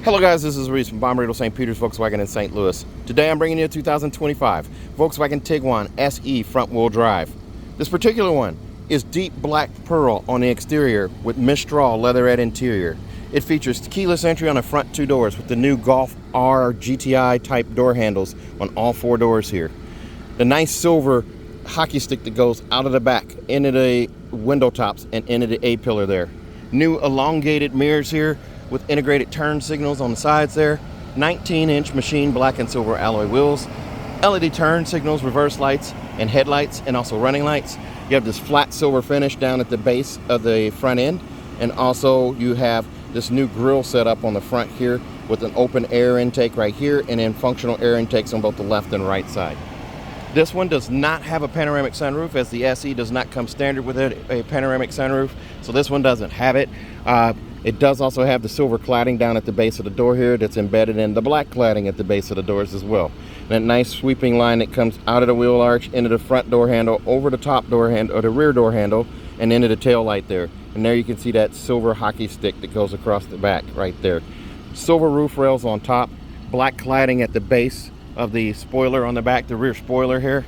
Hello guys, this is Reese from Bommarito St. Peter's Volkswagen in St. Louis. Today I'm bringing you a 2025 Volkswagen Tiguan SE front-wheel drive. This particular one is deep black pearl on the exterior with Mistral leatherette interior. It features keyless entry on the front two doors with the new Golf R GTI type door handles on all four doors here. The nice silver hockey stick that goes out of the back into the window tops and into the A-pillar there. New elongated mirrors here with integrated turn signals on the sides there. 19-inch machine black and silver alloy wheels. LED turn signals, reverse lights, and headlights, and also running lights. You have this flat silver finish down at the base of the front end. And also you have this new grille set up on the front here with an open air intake right here and then functional air intakes on both the left and right side. This one does not have a panoramic sunroof, as the SE does not come standard with a panoramic sunroof. So this one doesn't have it. It does also have the silver cladding down at the base of the door here that's embedded in the black cladding at the base of the doors as well. And that nice sweeping line that comes out of the wheel arch into the front door handle, over the top door handle, or the rear door handle, and into the tail light there. And there you can see that silver hockey stick that goes across the back right there. Silver roof rails on top, black cladding at the base of the spoiler on the back, the rear spoiler here.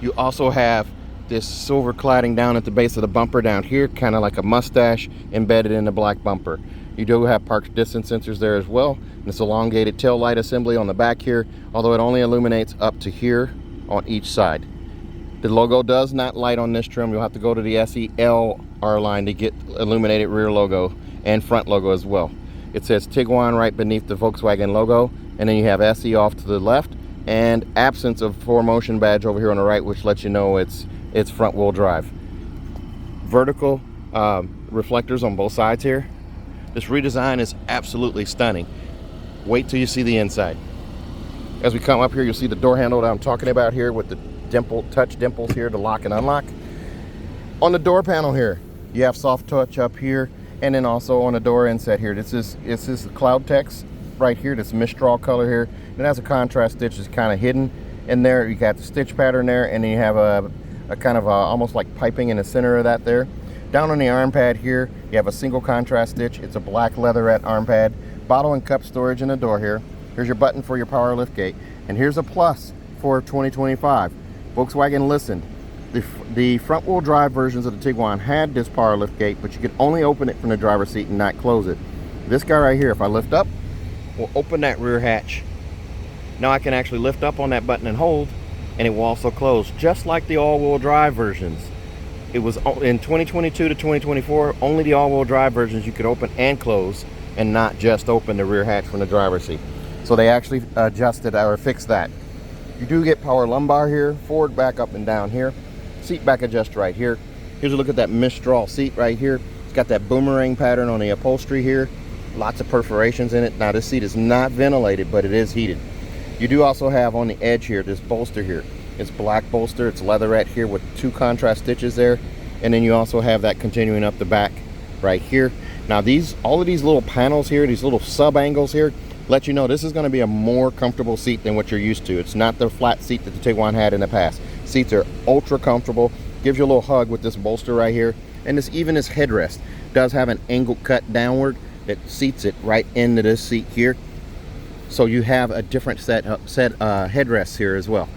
You also have this silver cladding down at the base of the bumper down here, kind of like a mustache embedded in the black bumper. You do have park distance sensors there as well. And this elongated tail light assembly on the back here, although it only illuminates up to here on each side. The logo does not light on this trim. You'll have to go to the SE LR line to get illuminated rear logo and front logo as well. It says Tiguan right beneath the Volkswagen logo, and then you have SE off to the left, and absence of 4Motion badge over here on the right, which lets you know it's front wheel drive. Vertical reflectors on both sides here. This redesign is absolutely stunning. Wait till you see the inside. As we come up here, you'll see the door handle that I'm talking about here with the touch dimples here to lock and unlock. On the door panel here, you have soft touch up here, and then also on the door inset here. This is the Cloud Text right here, this Mistral color here. It has a contrast stitch that's kind of hidden in there. You got the stitch pattern there, and then you have a kind of almost like piping in the center of that there. Down on the arm pad here, you have a single contrast stitch. It's a black leatherette arm pad. Bottle and cup storage in the door here. Here's your button for your power lift gate. And here's a plus for 2025. Volkswagen listened. The front wheel drive versions of the Tiguan had this power lift gate, but you could only open it from the driver's seat and not close it. This guy right here, if I lift up, will open that rear hatch. Now I can actually lift up on that button and hold, and it will also close, just like the all-wheel drive versions. It was in 2022 to 2024, only the all-wheel drive versions you could open and close, and not just open the rear hatch from the driver's seat. So they actually adjusted or fixed that. You do get power lumbar here, forward, back, up, and down here. Seat back adjust right here. Here's a look at that Mistral seat right here. It's got that boomerang pattern on the upholstery here. Lots of perforations in it. Now this seat is not ventilated, but it is heated. You do also have on the edge here this bolster here. It's black bolster, it's leatherette here with two contrast stitches there, and then you also have that continuing up the back right here. Now all of these little panels here, these little sub angles here, let you know this is going to be a more comfortable seat than what you're used to. It's not the flat seat that the Tiguan had in the past. Seats are ultra comfortable. Gives you a little hug with this bolster right here, and this headrest does have an angle cut downward that seats it right into this seat here. So you have a different set headrests here as well.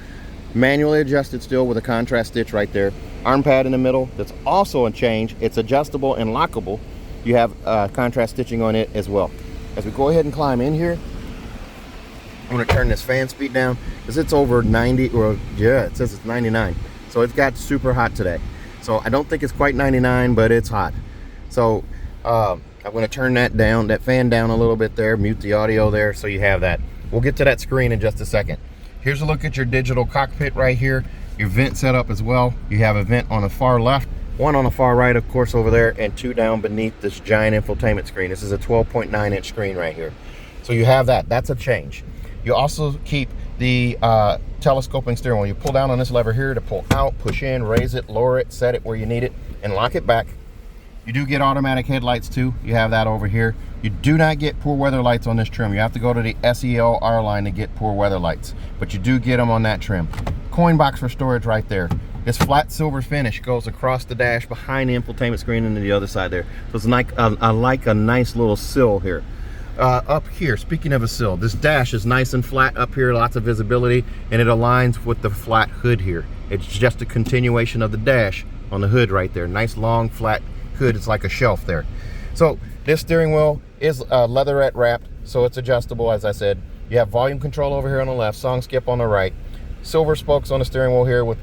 Manually adjusted still with a contrast stitch right there. Arm pad in the middle that's also a change. It's adjustable and lockable. You have contrast stitching on it as well. As we go ahead and climb in here, I'm going to turn this fan speed down because it's over 90, or yeah, it says it's 99. So it's got super hot today. So I don't think it's quite 99, but it's hot. So I'm going to turn that down, that fan down a little bit there, mute the audio there so you have that. We'll get to that screen in just a second. Here's a look at your digital cockpit right here. Your vent setup as well. You have a vent on the far left, one on the far right, of course, over there, and two down beneath this giant infotainment screen. This is a 12.9-inch screen right here. So you have that. That's a change. You also keep the telescoping steering wheel. You pull down on this lever here to pull out, push in, raise it, lower it, set it where you need it, and lock it back. You do get automatic headlights too. You have that over here. You do not get poor weather lights on this trim. You have to go to the SELR line to get poor weather lights, but you do get them on that trim. Coin box for storage right there. This flat silver finish goes across the dash behind the infotainment screen and to the other side there. So it's like a nice little sill here. Up here, speaking of a sill, this dash is nice and flat up here, lots of visibility, and it aligns with the flat hood here. It's just a continuation of the dash on the hood right there. Nice long flat hood. It's like a shelf there. So this steering wheel is leatherette wrapped, so it's adjustable. As I said, you have volume control over here on the left, song skip on the right, silver spokes on the steering wheel here with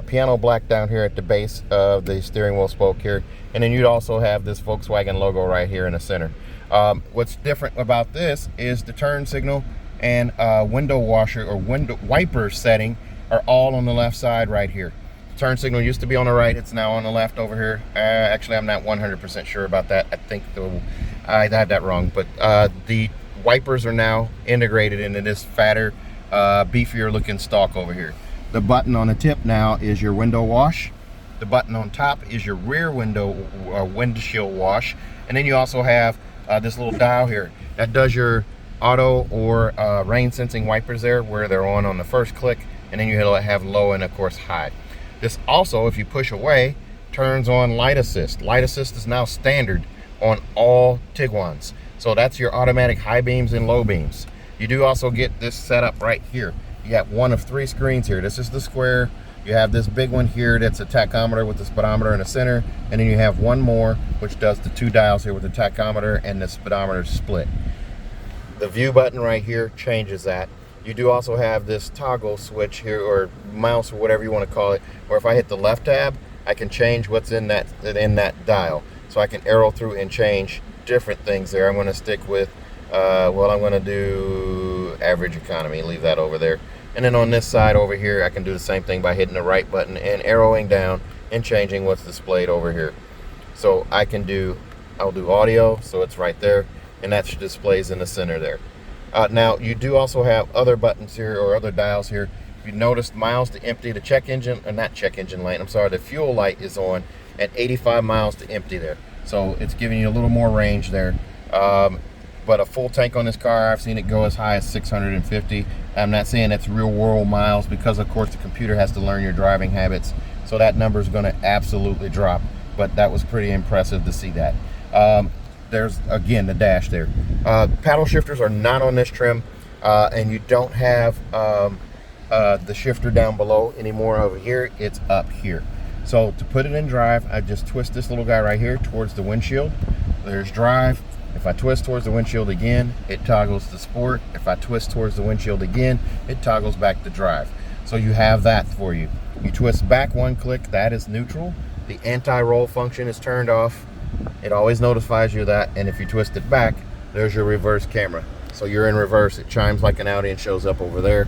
piano black down here at the base of the steering wheel spoke here, and then you'd also have this Volkswagen logo right here in the center. What's different about this is the turn signal and window washer or window wiper setting are all on the left side right here. The turn signal used to be on the right, it's now on the left over here. Actually, I'm not 100% sure about that. I think I had that wrong, but the wipers are now integrated into this fatter, beefier looking stalk over here. The button on the tip now is your window wash. The button on top is your rear window windshield wash, and then you also have this little dial here that does your auto or rain sensing wipers there, where they're on the first click, and then you have low and of course high. This also, if you push away, turns on light assist. Light assist is now standard on all Tiguans, so that's your automatic high beams and low beams. You do also get this set up right here. You got one of 3 screens here. This is the square. You have this big one here that's a tachometer with the speedometer in the center, and then you have one more which does the 2 dials here with the tachometer and the speedometer split. The view button right here changes that. You do also have this toggle switch here, or mouse, or whatever you want to call it, where if I hit the left tab, I can change what's in that dial. So I can arrow through and change different things there. I'm going to stick with, well, I'm going to do average economy, leave that over there. And then on this side over here, I can do the same thing by hitting the right button and arrowing down and changing what's displayed over here. So I'll do audio, so it's right there, and that displays in the center there. Now you do also have other buttons here, or other dials here. If you notice, miles to empty, the check engine, or not check engine light, I'm sorry, the fuel light is on at 85 miles to empty there. So it's giving you a little more range there. But a full tank on this car, I've seen it go as high as 650. I'm not saying that's real world miles, because of course the computer has to learn your driving habits, so that number is going to absolutely drop. But that was pretty impressive to see that. There's again the dash there. Paddle shifters are not on this trim, and you don't have the shifter down below anymore. Over here, it's up here. So to put it in drive, I just twist this little guy right here towards the windshield. There's drive. If I twist towards the windshield again, it toggles to sport. If I twist towards the windshield again, it toggles back to drive. So you have that for you. You twist back one click, that is neutral. The anti-roll function is turned off. It always notifies you of that. And if you twist it back, there's your reverse camera. So you're in reverse, it chimes like an Audi and shows up over there.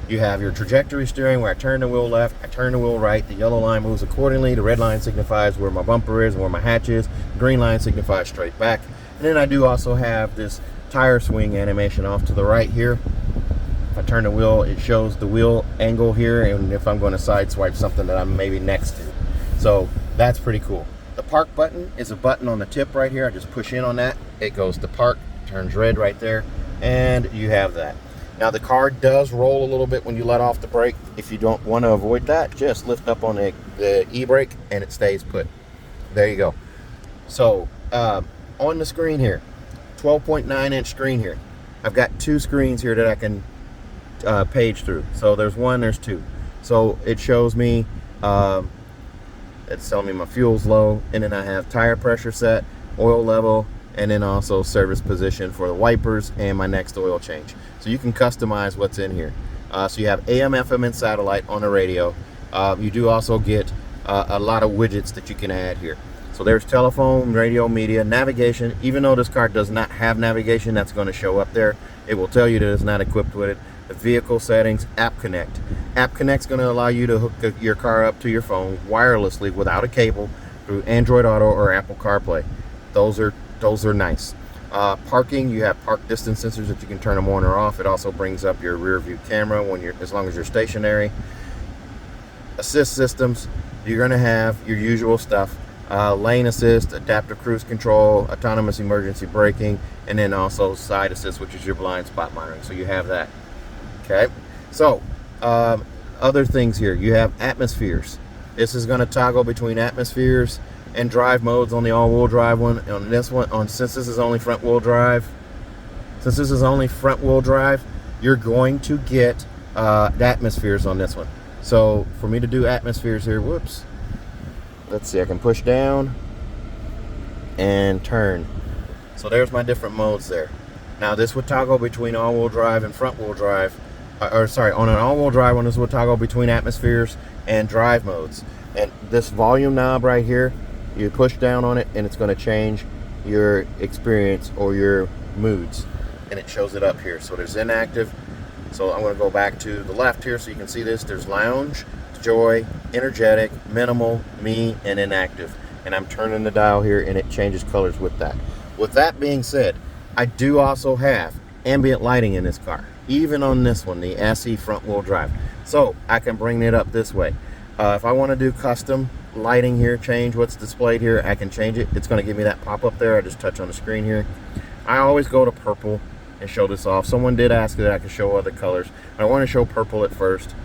You have your trajectory steering, where I turn the wheel left, I turn the wheel right, the yellow line moves accordingly, the red line signifies where my bumper is, where my hatch is, the green line signifies straight back. And then I do also have this tire swing animation off to the right here. If I turn the wheel, it shows the wheel angle here, and if I'm going to sideswipe something that I'm maybe next to. So that's pretty cool. The park button is a button on the tip right here. I just push in on that, it goes to park, turns red right there, and you have that. Now the car does roll a little bit when you let off the brake. If you don't want to avoid that, just lift up on the e-brake and it stays put. There you go. So on the screen here, 12.9 inch screen here. I've got 2 screens here that I can page through. So there's 1, there's 2. So it shows me, it's telling me my fuel's low, and then I have tire pressure set, oil level, and then also service position for the wipers and my next oil change. So you can customize what's in here. So you have AM, FM, and satellite on the radio. You do also get a lot of widgets that you can add here. So there's telephone, radio, media, navigation. Even though this car does not have navigation, that's going to show up there. It will tell you that it's not equipped with it. The vehicle settings, App Connect. App Connect's going to allow you to hook your car up to your phone wirelessly without a cable through Android Auto or Apple CarPlay. Those are nice. Parking, you have park distance sensors that you can turn them on or off. It also brings up your rear view camera as long as you're stationary. Assist systems, you're going to have your usual stuff. Lane assist, adaptive cruise control, autonomous emergency braking, and then also side assist, which is your blind spot monitoring. So you have that. Okay. So other things here, you have atmospheres. This is going to toggle between atmospheres and drive modes on the all-wheel drive one. On this one, since this is only front-wheel drive, Since this is only front wheel drive, you're going to get atmospheres on this one. So for me to do atmospheres here, whoops, let's see, I can push down and turn. So there's my different modes there. Now this would toggle between all-wheel drive and front-wheel drive, on an all-wheel drive one, this would toggle between atmospheres and drive modes. And this volume knob right here, you push down on it and it's going to change your experience or your moods, and it shows it up here. So there's inactive. So I'm going to go back to the left here so you can see this. There's lounge, joy, energetic, minimal, me, and inactive. And I'm turning the dial here and it changes colors with that. With that being said, I do also have ambient lighting in this car, even on this one, the SE front wheel drive. So I can bring it up this way. If I want to do custom lighting here, change what's displayed here, I can change it. It's going to give me that pop up there. I just touch on the screen here. I always go to purple and show this off. Someone did ask that I could show other colors. I want to show purple at first.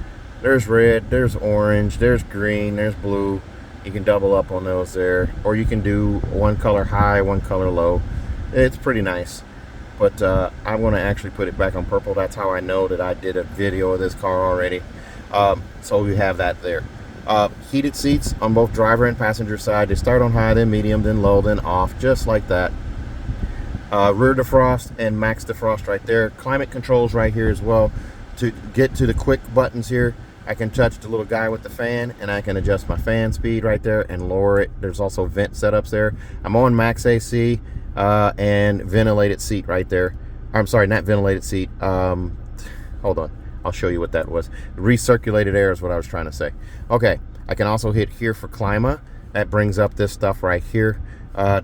There's red, there's orange, there's green, there's blue. You can double up on those there, or you can do one color high, one color low. It's pretty nice, but I want to actually put it back on purple. That's how I know that I did a video of this car already. So we have that there. Heated seats on both driver and passenger side. They start on high, then medium, then low, then off, just like that. Rear defrost and max defrost right there. Climate controls right here as well. To get to the quick buttons here, I can touch the little guy with the fan and I can adjust my fan speed right there and lower it. There's also vent setups there. I'm on max AC and ventilated seat right there. I'm sorry, not ventilated seat. Hold on, I'll show you what that was. Recirculated air is what I was trying to say. Okay, I can also hit here for Clima. That brings up this stuff right here.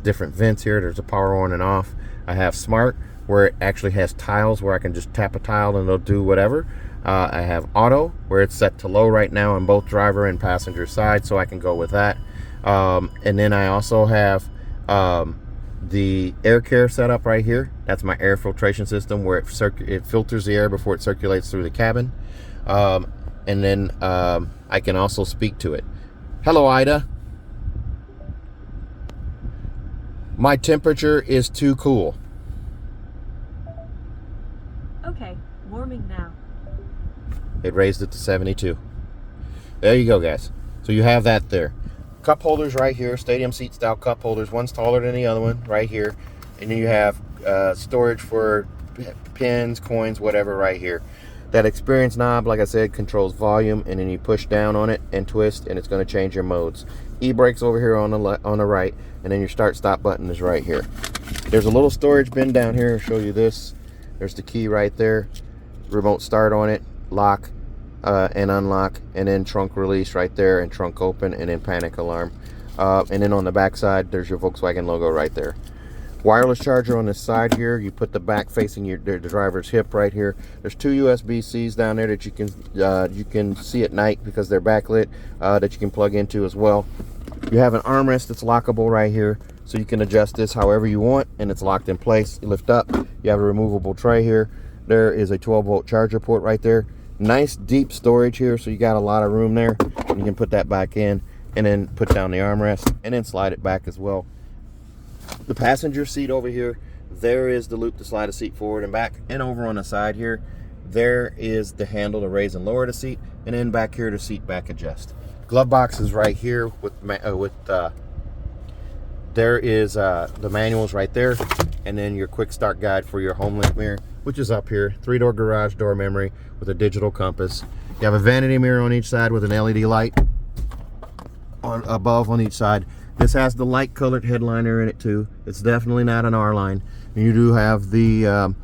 Different vents here. There's a power on and off. I have Smart, where it actually has tiles where I can just tap a tile and it'll do whatever. I have Auto, where it's set to low right now on both driver and passenger side, so I can go with that. And then I also have the air care setup right here. That's my air filtration system, where it filters the air before it circulates through the cabin. And then I can also speak to it. Hello, Ida. My temperature is too cool. Okay, warming now. It raised it to 72. There you go, guys. So you have that there. Cup holders right here, stadium seat style cup holders. One's taller than the other one right here. And then you have storage for pins, coins, whatever right here. That experience knob, like I said, controls volume, and then you push down on it and twist, and it's going to change your modes. E-brakes over here on the right, and then your start-stop button is right here. There's a little storage bin down here. I'll show you this. There's the key right there. Remote start on it, lock and unlock, and then trunk release right there, and trunk open, and then panic alarm. And then on the back side, there's your Volkswagen logo right there. Wireless charger on this side here. You put the back facing the driver's hip right here. There's two USB-Cs down there that you can see at night because they're backlit, that you can plug into as well. You have an armrest that's lockable right here, so you can adjust this however you want, and it's locked in place. You lift up, you have a removable tray here. There is a 12-volt charger port right there. Nice deep storage here, so you got a lot of room there, and you can put that back in and then put down the armrest and then slide it back as well. The passenger seat over here, there is the loop to slide a seat forward and back, and over on the side here, there is the handle to raise and lower the seat, and then back here the seat back adjust. Glove box is right here with there is the manuals right there, and then your quick start guide for your home link mirror, which is up here. 3-door garage door memory with a digital compass. You have a vanity mirror on each side with an LED light above on each side. This has the light colored headliner in it too. It's definitely not an R line. And you do have the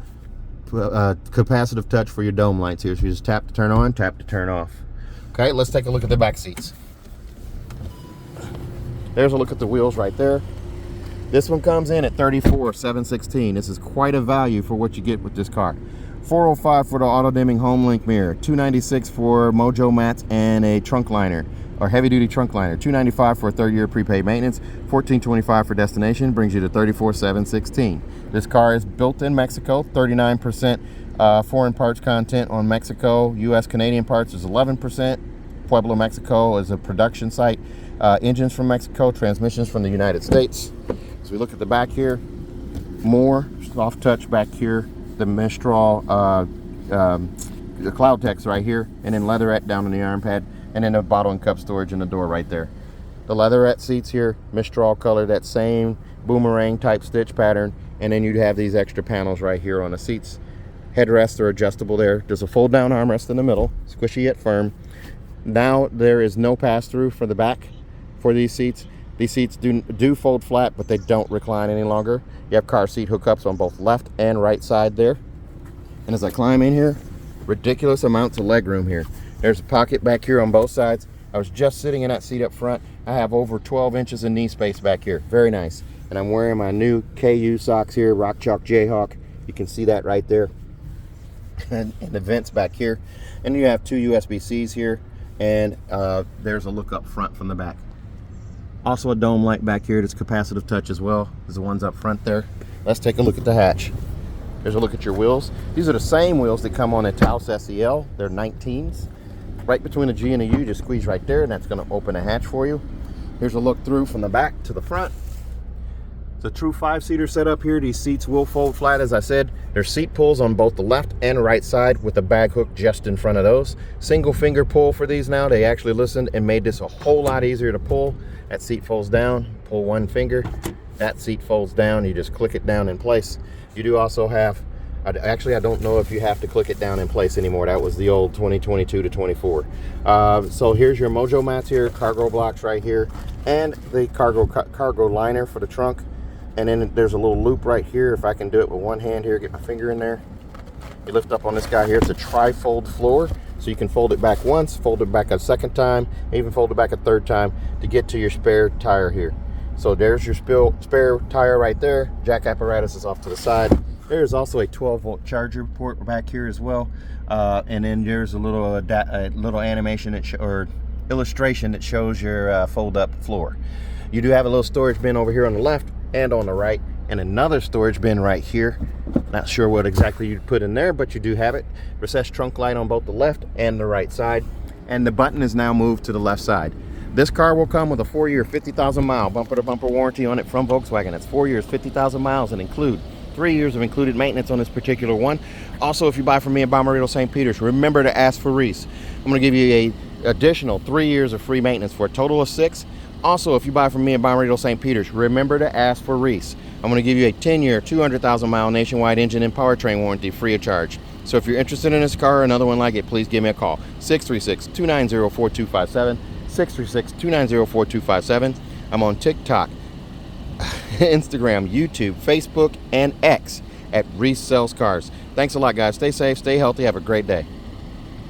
capacitive touch for your dome lights here. So you just tap to turn on, tap to turn off. Okay, let's take a look at the back seats. There's a look at the wheels right there. This one comes in at $34,716. This is quite a value for what you get with this car. $405 for the auto dimming home link mirror, $296 for Mojo mats and a trunk liner, or heavy duty trunk liner, $295 for a 3rd-year prepaid maintenance, $1425 for destination, brings you to $34,716. This car is built in Mexico, 39% foreign parts content on Mexico. US Canadian parts is 11%. Pueblo, Mexico is a production site. Engines from Mexico, transmissions from the United States. As we look at the back here, more soft touch back here the Mistral the cloud text right here, and then Leatherette down in the arm pad, and then a bottle and cup storage in the door right there. The Leatherette seats here, Mistral color, that same boomerang type stitch pattern, and then you'd have these extra panels right here on the seats. Headrests are adjustable there. There's a fold down armrest in the middle, squishy yet firm. Now there is no pass through for the back for these seats. These seats do fold flat, but they don't recline any longer. You have car seat hookups on both left and right side there. And as I climb in here, ridiculous amounts of leg room here. There's a pocket back here on both sides. I was just sitting in that seat up front. I have over 12 inches of knee space back here. Very nice. And I'm wearing my new KU socks here, Rock Chalk Jayhawk. You can see that right there. And the vents back here. And you have 2 USB-Cs here. And there's a look up front from the back. Also a dome light back here that's capacitive touch as well as the ones up front there. Let's take a look at the hatch. There's a look at your wheels. These are the same wheels that come on a Taos SEL. They're 19s. Right between a G and a U, just squeeze right there, and that's going to open a hatch for you. Here's a look through from the back to the front. It's a true 5-seater setup here. These seats will fold flat, as I said. There's seat pulls on both the left and right side with a bag hook just in front of those. Single finger pull for these now. They actually listened and made this a whole lot easier to pull. That seat folds down, pull one finger. That seat folds down, you just click it down in place. You do also have, actually I don't know if you have to click it down in place anymore. That was the old 2022 to 24. So here's your Mojo mats here, cargo blocks right here, and the cargo liner for the trunk. And then there's a little loop right here. If I can do it with one hand here, get my finger in there. You lift up on this guy here. It's a tri-fold floor. So you can fold it back once, fold it back a second time, even fold it back a third time to get to your spare tire here. So there's your spare tire right there. Jack apparatus is off to the side. There's also a 12-volt charger port back here as well. And then there's a little animation or illustration that shows your fold-up floor. You do have a little storage bin over here on the left and on the right, and another storage bin right here. Not sure what exactly you'd put in there, but you do have it. Recessed trunk light on both the left and the right side, and the button is now moved to the left side. This car will come with a 4-year 50,000-mile bumper-to-bumper warranty on it from Volkswagen. It's 4 years, 50,000 miles, and include 3 years of included maintenance on this particular one. Also, if you buy from me in Bommarito St. Peters, remember to ask for Reese. I'm going to give you a additional 3 years of free maintenance for a total of 6. Also, if you buy from me in Bommarito St. Peters, remember to ask for Reese. I'm going to give you a 10-year, 200,000-mile nationwide engine and powertrain warranty free of charge. So if you're interested in this car or another one like it, please give me a call. 636-290-4257. 636-290-4257. I'm on TikTok, Instagram, YouTube, Facebook, and X at Reese Sells Cars. Thanks a lot, guys. Stay safe, stay healthy, have a great day.